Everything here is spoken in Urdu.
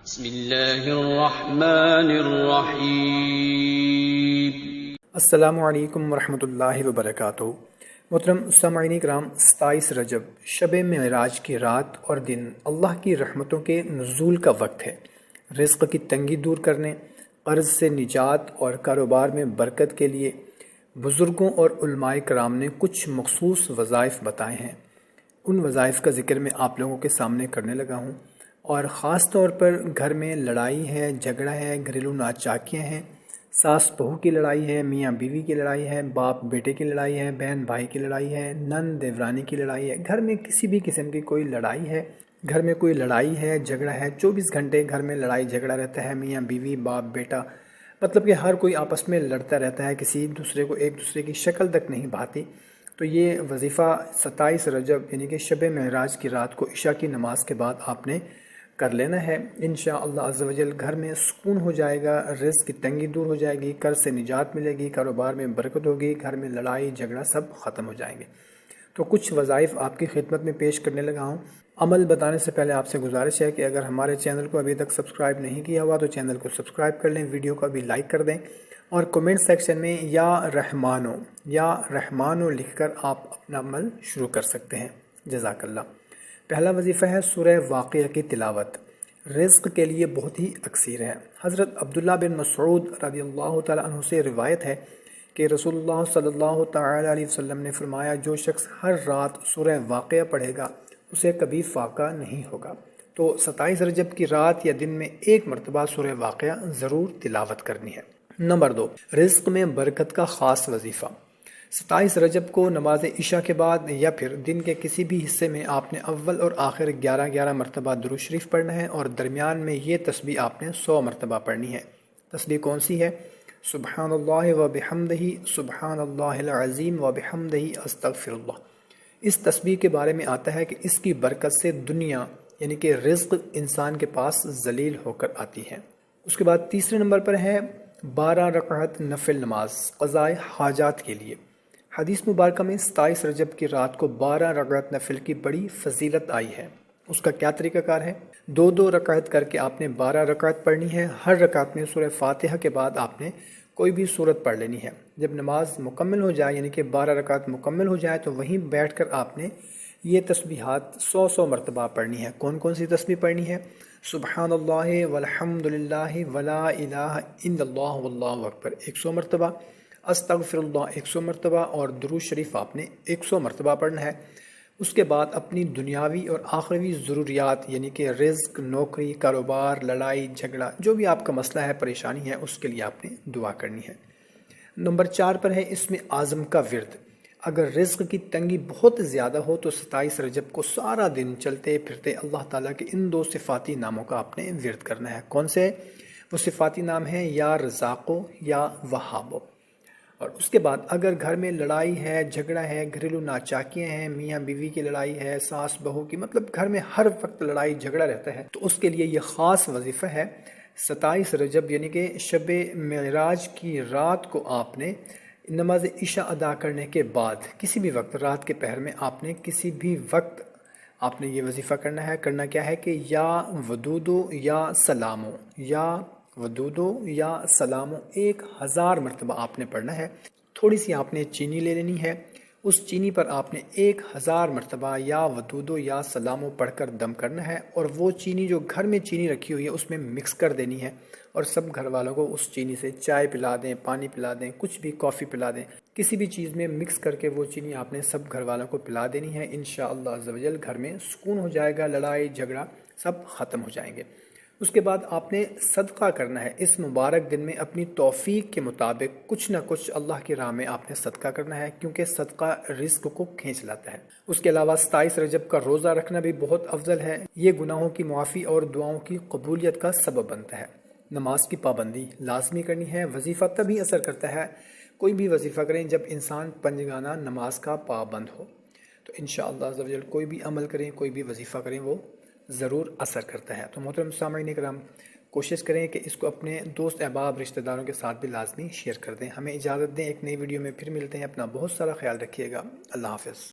بسم اللہ الرحمن الرحیم۔ السلام علیکم ورحمۃ اللہ وبرکاتہ۔ محترم سامعین کرام، 27 رجب شب معراج کی رات اور دن اللہ کی رحمتوں کے نزول کا وقت ہے۔ رزق کی تنگی دور کرنے، قرض سے نجات اور کاروبار میں برکت کے لیے بزرگوں اور علماء کرام نے کچھ مخصوص وظائف بتائے ہیں۔ ان وظائف کا ذکر میں آپ لوگوں کے سامنے کرنے لگا ہوں، اور خاص طور پر گھر میں لڑائی ہے، جھگڑا ہے، گھریلو ناچاکیاں ہیں، ساس بہو کی لڑائی ہے، میاں بیوی کی لڑائی ہے، باپ بیٹے کی لڑائی ہے، بہن بھائی کی لڑائی ہے، نند دیورانی کی لڑائی ہے، گھر میں کسی بھی قسم کی کوئی لڑائی ہے، گھر میں کوئی لڑائی ہے، جھگڑا ہے، 24 گھنٹے گھر میں لڑائی جھگڑا رہتا ہے، میاں بیوی، باپ بیٹا، مطلب کہ ہر کوئی آپس میں لڑتا رہتا ہے، کسی دوسرے کو ایک دوسرے کی شکل تک نہیں بھاتی۔ تو یہ وظیفہ 27 رجب یعنی کہ شب معراج کی رات کو عشاء کی نماز کے بعد آپ نے کر لینا ہے۔ انشاءاللہ عز و جل گھر میں سکون ہو جائے گا، رزق کی تنگی دور ہو جائے گی، قرض سے نجات ملے گی، کاروبار میں برکت ہوگی، گھر میں لڑائی جھگڑا سب ختم ہو جائیں گے۔ تو کچھ وظائف آپ کی خدمت میں پیش کرنے لگا ہوں۔ عمل بتانے سے پہلے آپ سے گزارش ہے کہ اگر ہمارے چینل کو ابھی تک سبسکرائب نہیں کیا ہوا تو چینل کو سبسکرائب کر لیں، ویڈیو کو ابھی لائک کر دیں، اور کومنٹ سیکشن میں یا رحمانو لکھ کر آپ اپنا عمل شروع کر سکتے ہیں۔ جزاک اللہ۔ پہلا وظیفہ ہے سورہ واقعہ کی تلاوت۔ رزق کے لیے بہت ہی اکثیر ہے۔ حضرت عبداللہ بن مسعود رضی اللہ تعالیٰ عنہ سے روایت ہے کہ رسول اللہ صلی اللہ تعالیٰ علیہ وسلم نے فرمایا، جو شخص ہر رات سورہ واقعہ پڑھے گا اسے کبھی فاقہ نہیں ہوگا۔ تو 27 رجب کی رات یا دن میں ایک مرتبہ سورہ واقعہ ضرور تلاوت کرنی ہے۔ نمبر 2، رزق میں برکت کا خاص وظیفہ۔ 27 رجب کو نماز عشاء کے بعد یا پھر دن کے کسی بھی حصے میں آپ نے اول اور آخر 11 مرتبہ درود شریف پڑھنا ہے، اور درمیان میں یہ تسبیح آپ نے 100 مرتبہ پڑھنی ہے۔ تسبیح کون سی ہے؟ سبحان اللہ و بحمدہ، سبحان اللہ العظیم و بحمدہ، استغفر اللہ۔ اس تسبیح کے بارے میں آتا ہے کہ اس کی برکت سے دنیا یعنی کہ رزق انسان کے پاس ذلیل ہو کر آتی ہے۔ اس کے بعد تیسرے نمبر پر ہے 12 رکعت نفل نماز قضاء حاجات کے لیے۔ حدیث مبارکہ میں 27 رجب کی رات کو 12 رکعت نفل کی بڑی فضیلت آئی ہے۔ اس کا کیا طریقہ کار ہے؟ 2 رکعت کر کے آپ نے 12 رکعت پڑھنی ہے۔ ہر رکعت میں سورہ فاتحہ کے بعد آپ نے کوئی بھی سورت پڑھ لینی ہے۔ جب نماز مکمل ہو جائے یعنی کہ 12 رکعت مکمل ہو جائے تو وہیں بیٹھ کر آپ نے یہ تسبیحات 100 مرتبہ پڑھنی ہے۔ کون کون سی تسبیح پڑھنی ہے؟ سبحان اللہ والحمد للہ ولا الہ الا اللہ واللہ اکبر 100 مرتبہ، استغفر اللہ 100 مرتبہ، اور درود شریف آپ نے 100 مرتبہ پڑھنا ہے۔ اس کے بعد اپنی دنیاوی اور آخروی ضروریات یعنی کہ رزق، نوکری، کاروبار، لڑائی جھگڑا، جو بھی آپ کا مسئلہ ہے، پریشانی ہے، اس کے لیے آپ نے دعا کرنی ہے۔ نمبر 4 پر ہے اسم اعظم کا ورد۔ اگر رزق کی تنگی بہت زیادہ ہو تو 27 رجب کو سارا دن چلتے پھرتے اللہ تعالیٰ کے ان 2 صفاتی ناموں کا آپ نے ورد کرنا ہے۔ کون سے؟ وہ صفاتی نام ہیں یا رزاقو یا وہابو۔ اور اس کے بعد اگر گھر میں لڑائی ہے، جھگڑا ہے، گھریلو ناچاکیاں ہیں، میاں بیوی کی لڑائی ہے، ساس بہو کی، مطلب گھر میں ہر وقت لڑائی جھگڑا رہتا ہے، تو اس کے لیے یہ خاص وظیفہ ہے 27 رجب یعنی کہ شب معراج کی رات کو آپ نے نماز عشاء ادا کرنے کے بعد کسی بھی وقت، رات کے پہر میں آپ نے کسی بھی وقت آپ نے یہ وظیفہ کرنا ہے۔ کرنا کیا ہے کہ یا ودودو یا سلامو، یا ودودو یا سلامو 1000 مرتبہ آپ نے پڑھنا ہے۔ تھوڑی سی آپ نے چینی لے لینی ہے، اس چینی پر آپ نے 1000 مرتبہ یا ودودو یا سلامو پڑھ کر دم کرنا ہے، اور وہ چینی جو گھر میں چینی رکھی ہوئی ہے اس میں مکس کر دینی ہے، اور سب گھر والوں کو اس چینی سے چائے پلا دیں، پانی پلا دیں، کچھ بھی، کافی پلا دیں، کسی بھی چیز میں مکس کر کے وہ چینی آپ نے سب گھر والوں کو پلا دینی ہے۔ انشاءاللہ عز و جل گھر میں سکون ہو جائے گا، لڑائی جھگڑا سب ختم ہو جائیں گے۔ اس کے بعد آپ نے صدقہ کرنا ہے۔ اس مبارک دن میں اپنی توفیق کے مطابق کچھ نہ کچھ اللہ کی راہ میں آپ نے صدقہ کرنا ہے، کیونکہ صدقہ رزق کو کھینچ لاتا ہے۔ اس کے علاوہ 27 رجب کا روزہ رکھنا بھی بہت افضل ہے، یہ گناہوں کی معافی اور دعاؤں کی قبولیت کا سبب بنتا ہے۔ نماز کی پابندی لازمی کرنی ہے۔ وظیفہ تبھی اثر کرتا ہے، کوئی بھی وظیفہ کریں جب انسان پنجگانہ نماز کا پابند ہو، تو انشاءاللہ عز و جل کوئی بھی عمل کریں، کوئی بھی وظیفہ کریں، وہ ضرور اثر کرتا ہے۔ تو محترم سامعین کرام، کوشش کریں کہ اس کو اپنے دوست احباب رشتہ داروں کے ساتھ بھی لازمی شیئر کر دیں۔ ہمیں اجازت دیں، ایک نئی ویڈیو میں پھر ملتے ہیں۔ اپنا بہت سارا خیال رکھیے گا۔ اللہ حافظ۔